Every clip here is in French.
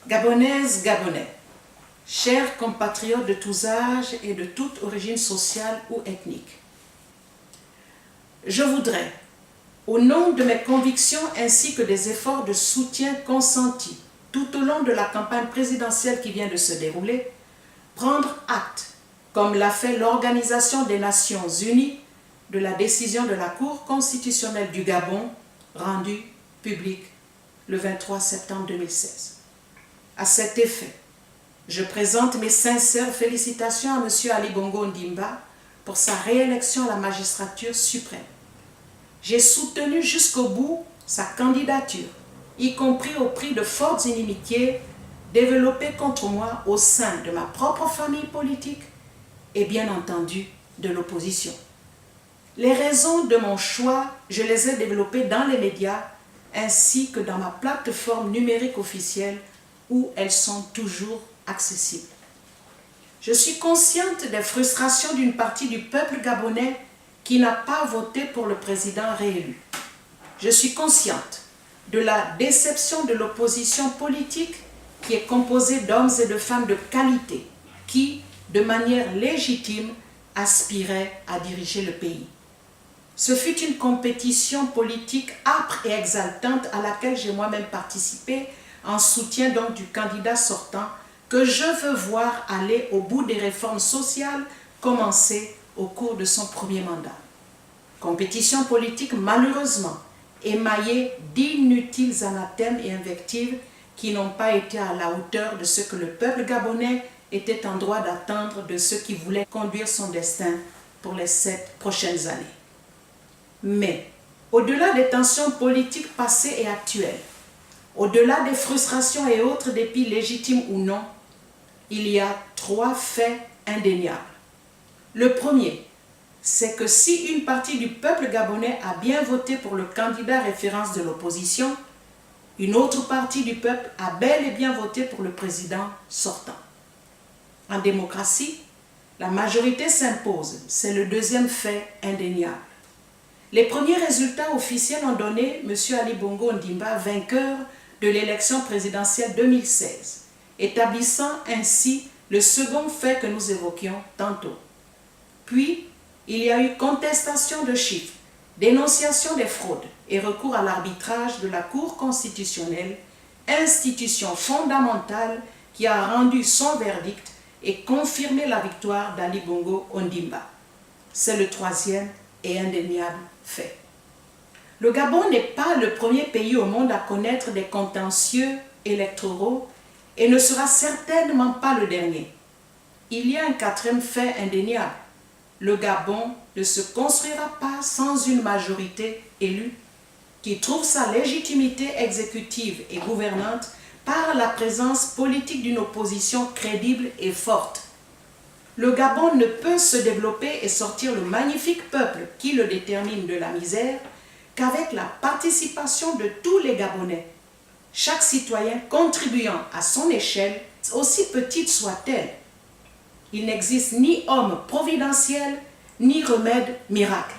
Gabonaises, Gabonais, chers compatriotes de tous âges et de toute origine sociale ou ethnique, je voudrais, au nom de mes convictions ainsi que des efforts de soutien consentis tout au long de la campagne présidentielle qui vient de se dérouler, prendre acte, comme l'a fait l'Organisation des Nations Unies, de la décision de la Cour constitutionnelle du Gabon rendue publique le 23 septembre 2016. À cet effet, je présente mes sincères félicitations à M. Ali Bongo Ondimba pour sa réélection à la magistrature suprême. J'ai soutenu jusqu'au bout sa candidature, y compris au prix de fortes inimitiés développées contre moi au sein de ma propre famille politique et bien entendu de l'opposition. Les raisons de mon choix, je les ai développées dans les médias ainsi que dans ma plateforme numérique officielle où elles sont toujours accessibles. Je suis consciente des frustrations d'une partie du peuple gabonais qui n'a pas voté pour le président réélu. Je suis consciente de la déception de l'opposition politique qui est composée d'hommes et de femmes de qualité qui, de manière légitime, aspiraient à diriger le pays. Ce fut une compétition politique âpre et exaltante à laquelle j'ai moi-même participé en soutien donc du candidat sortant que je veux voir aller au bout des réformes sociales commencées au cours de son premier mandat. Compétition politique malheureusement émaillée d'inutiles anathèmes et invectives qui n'ont pas été à la hauteur de ce que le peuple gabonais était en droit d'attendre de ceux qui voulaient conduire son destin pour les 7 prochaines années. Mais, au-delà des tensions politiques passées et actuelles, au-delà des frustrations et autres dépits légitimes ou non, il y a 3 faits indéniables. Le premier, c'est que si une partie du peuple gabonais a bien voté pour le candidat référence de l'opposition, une autre partie du peuple a bel et bien voté pour le président sortant. En démocratie, la majorité s'impose, c'est le deuxième fait indéniable. Les premiers résultats officiels ont donné M. Ali Bongo Ondimba vainqueur de l'élection présidentielle 2016, établissant ainsi le second fait que nous évoquions tantôt. Puis, il y a eu contestation de chiffres, dénonciation des fraudes et recours à l'arbitrage de la Cour constitutionnelle, institution fondamentale qui a rendu son verdict et confirmé la victoire d'Ali Bongo Ondimba. C'est le troisième et indéniable fait. Le Gabon n'est pas le premier pays au monde à connaître des contentieux électoraux et ne sera certainement pas le dernier. Il y a un quatrième fait indéniable. Le Gabon ne se construira pas sans une majorité élue qui trouve sa légitimité exécutive et gouvernante par la présence politique d'une opposition crédible et forte. Le Gabon ne peut se développer et sortir le magnifique peuple qui le détermine de la misère qu'avec la participation de tous les Gabonais, chaque citoyen contribuant à son échelle, aussi petite soit-elle. Il n'existe ni homme providentiel, ni remède miracle.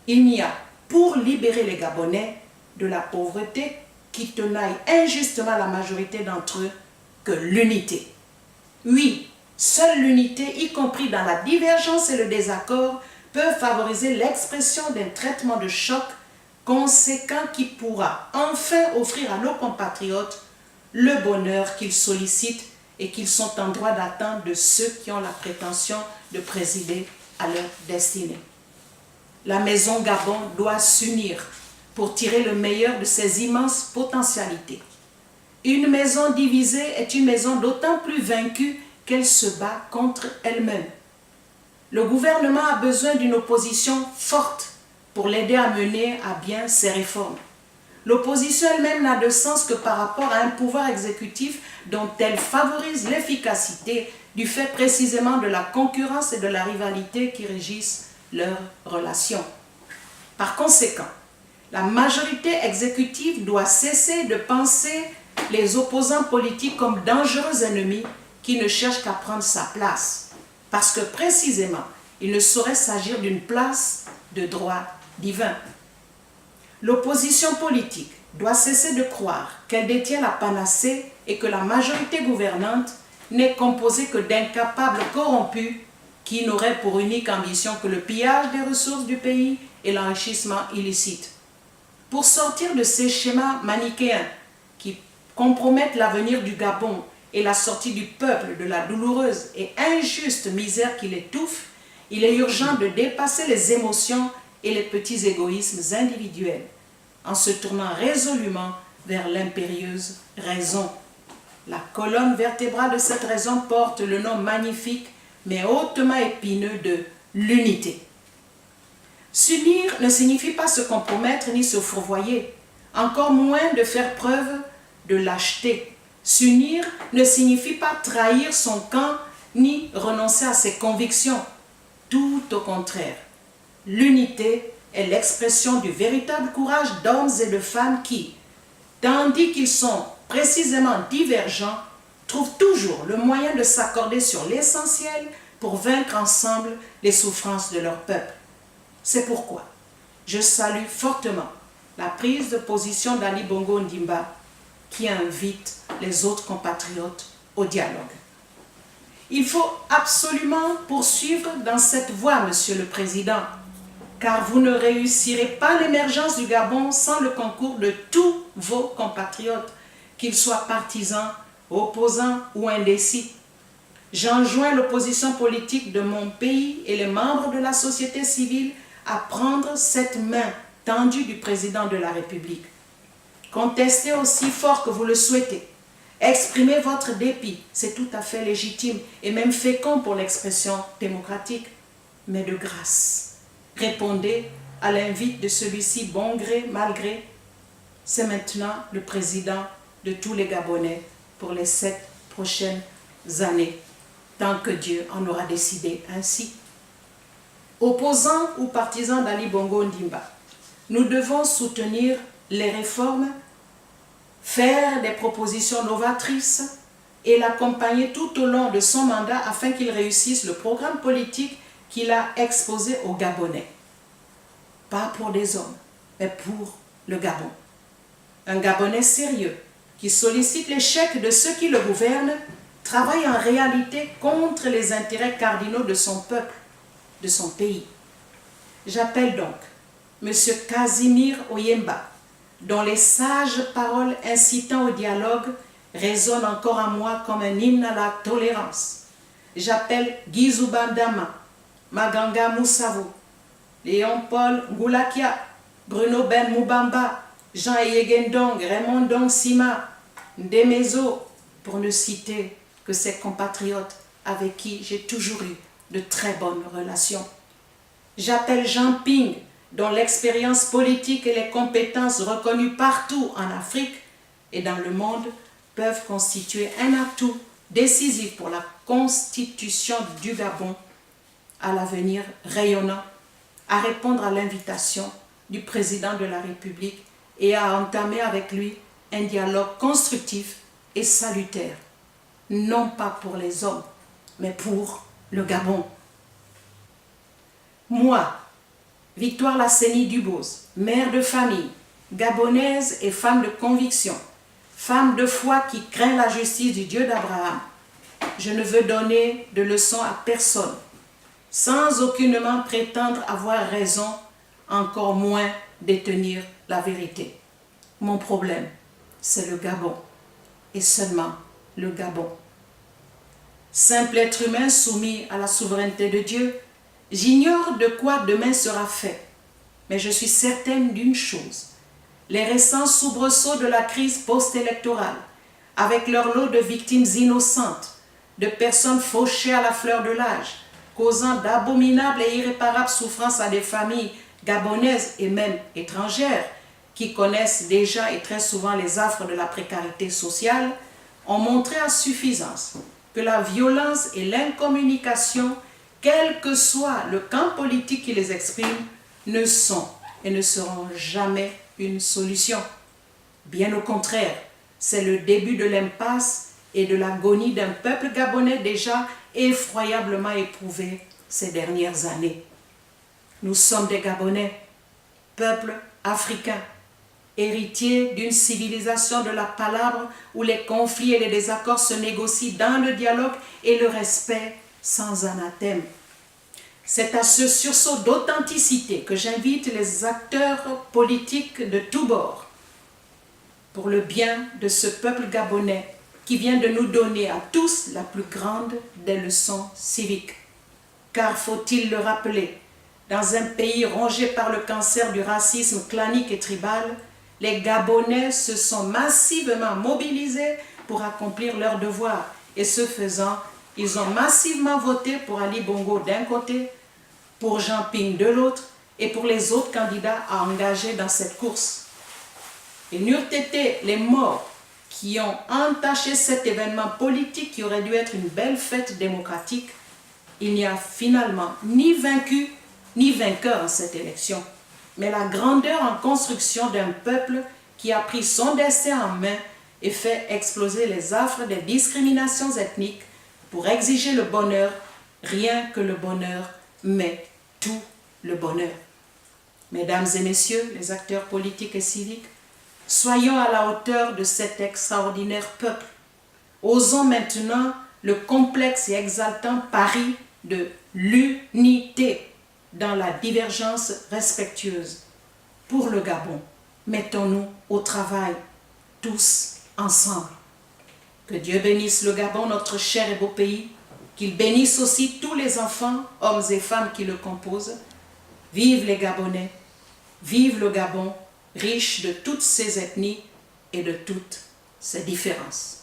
Il n'y a, pour libérer les Gabonais de la pauvreté qui tenaille injustement la majorité d'entre eux, que l'unité. Oui, seule l'unité, y compris dans la divergence et le désaccord, peut favoriser l'expression d'un traitement de choc conséquent qui pourra enfin offrir à nos compatriotes le bonheur qu'ils sollicitent et qu'ils sont en droit d'attendre de ceux qui ont la prétention de présider à leur destinée. La maison Gabon doit s'unir pour tirer le meilleur de ses immenses potentialités. Une maison divisée est une maison d'autant plus vaincue qu'elle se bat contre elle-même. Le gouvernement a besoin d'une opposition forte pour l'aider à mener à bien ses réformes. L'opposition elle-même n'a de sens que par rapport à un pouvoir exécutif dont elle favorise l'efficacité du fait précisément de la concurrence et de la rivalité qui régissent leurs relations. Par conséquent, la majorité exécutive doit cesser de penser les opposants politiques comme dangereux ennemis qui ne cherchent qu'à prendre sa place, parce que précisément, il ne saurait s'agir d'une place de droit divin. L'opposition politique doit cesser de croire qu'elle détient la panacée et que la majorité gouvernante n'est composée que d'incapables corrompus qui n'auraient pour unique ambition que le pillage des ressources du pays et l'enrichissement illicite. Pour sortir de ces schémas manichéens qui compromettent l'avenir du Gabon et la sortie du peuple de la douloureuse et injuste misère qui l'étouffe, il est urgent de dépasser les émotions et les petits égoïsmes individuels en se tournant résolument vers l'impérieuse raison. La colonne vertébrale de cette raison porte le nom magnifique mais hautement épineux de l'unité. S'unir ne signifie pas se compromettre ni se fourvoyer, encore moins de faire preuve de lâcheté. S'unir ne signifie pas trahir son camp ni renoncer à ses convictions. Tout au contraire, l'unité est l'expression du véritable courage d'hommes et de femmes qui, tandis qu'ils sont précisément divergents, trouvent toujours le moyen de s'accorder sur l'essentiel pour vaincre ensemble les souffrances de leur peuple. C'est pourquoi je salue fortement la prise de position d'Ali Bongo Ondimba qui invite les autres compatriotes au dialogue. Il faut absolument poursuivre dans cette voie, Monsieur le Président, car vous ne réussirez pas l'émergence du Gabon sans le concours de tous vos compatriotes, qu'ils soient partisans, opposants ou indécis. J'enjoins l'opposition politique de mon pays et les membres de la société civile à prendre cette main tendue du président de la République. Contestez aussi fort que vous le souhaitez. Exprimez votre dépit, c'est tout à fait légitime et même fécond pour l'expression démocratique, mais de grâce. Répondez à l'invite de celui-ci bon gré, mal gré. C'est maintenant le président de tous les Gabonais pour les 7 prochaines années, tant que Dieu en aura décidé ainsi. Opposants ou partisans d'Ali Bongo Ondimba, nous devons soutenir les réformes, faire des propositions novatrices et l'accompagner tout au long de son mandat afin qu'il réussisse le programme politique qu'il a exposé aux Gabonais. Pas pour des hommes, mais pour le Gabon. Un Gabonais sérieux qui sollicite l'échec de ceux qui le gouvernent travaille en réalité contre les intérêts cardinaux de son peuple, de son pays. J'appelle donc M. Casimir Oyemba, dont les sages paroles incitant au dialogue résonnent encore en moi comme un hymne à la tolérance. J'appelle Guy Zoubandama, Maganga Moussavo, Léon-Paul Ngoulakia, Bruno Ben Moubamba, Jean Yegendong, Raymond Dong Sima, Ndemezo, pour ne citer que ces compatriotes avec qui j'ai toujours eu de très bonnes relations. J'appelle Jean Ping, dont l'expérience politique et les compétences reconnues partout en Afrique et dans le monde peuvent constituer un atout décisif pour la constitution du Gabon à l'avenir rayonnant, à répondre à l'invitation du président de la République et à entamer avec lui un dialogue constructif et salutaire, non pas pour les hommes, mais pour le Gabon. Moi, Victoire Lasseni Duboz, mère de famille, gabonaise et femme de conviction, femme de foi qui craint la justice du Dieu d'Abraham, je ne veux donner de leçons à personne, sans aucunement prétendre avoir raison, encore moins détenir la vérité. Mon problème, c'est le Gabon, et seulement le Gabon. Simple être humain soumis à la souveraineté de Dieu, j'ignore de quoi demain sera fait, mais je suis certaine d'une chose. Les récents soubresauts de la crise post-électorale, avec leur lot de victimes innocentes, de personnes fauchées à la fleur de l'âge, causant d'abominables et irréparables souffrances à des familles gabonaises et même étrangères, qui connaissent déjà et très souvent les affres de la précarité sociale, ont montré à suffisance que la violence et l'incommunication, quel que soit le camp politique qui les exprime, ne sont et ne seront jamais une solution. Bien au contraire, c'est le début de l'impasse et de l'agonie d'un peuple gabonais déjà effroyablement éprouvé ces dernières années. Nous sommes des Gabonais, peuple africain, héritier d'une civilisation de la palabre où les conflits et les désaccords se négocient dans le dialogue et le respect sans anathème. C'est à ce sursaut d'authenticité que j'invite les acteurs politiques de tous bords pour le bien de ce peuple gabonais qui vient de nous donner à tous la plus grande des leçons civiques. Car faut-il le rappeler, dans un pays rongé par le cancer du racisme clanique et tribal, les Gabonais se sont massivement mobilisés pour accomplir leurs devoirs. Et ce faisant, ils ont massivement voté pour Ali Bongo d'un côté, pour Jean Ping de l'autre et pour les autres candidats à engager dans cette course. Et n'eurent été les morts qui ont entaché cet événement politique qui aurait dû être une belle fête démocratique, il n'y a finalement ni vaincu ni vainqueur en cette élection, mais la grandeur en construction d'un peuple qui a pris son destin en main et fait exploser les affres des discriminations ethniques pour exiger le bonheur, rien que le bonheur, mais tout le bonheur. Mesdames et messieurs, les acteurs politiques et civiques, soyons à la hauteur de cet extraordinaire peuple. Osons maintenant le complexe et exaltant pari de l'unité dans la divergence respectueuse. Pour le Gabon, mettons-nous au travail, tous ensemble. Que Dieu bénisse le Gabon, notre cher et beau pays, qu'il bénisse aussi tous les enfants, hommes et femmes qui le composent. Vive les Gabonais, vive le Gabon, riche de toutes ses ethnies et de toutes ses différences.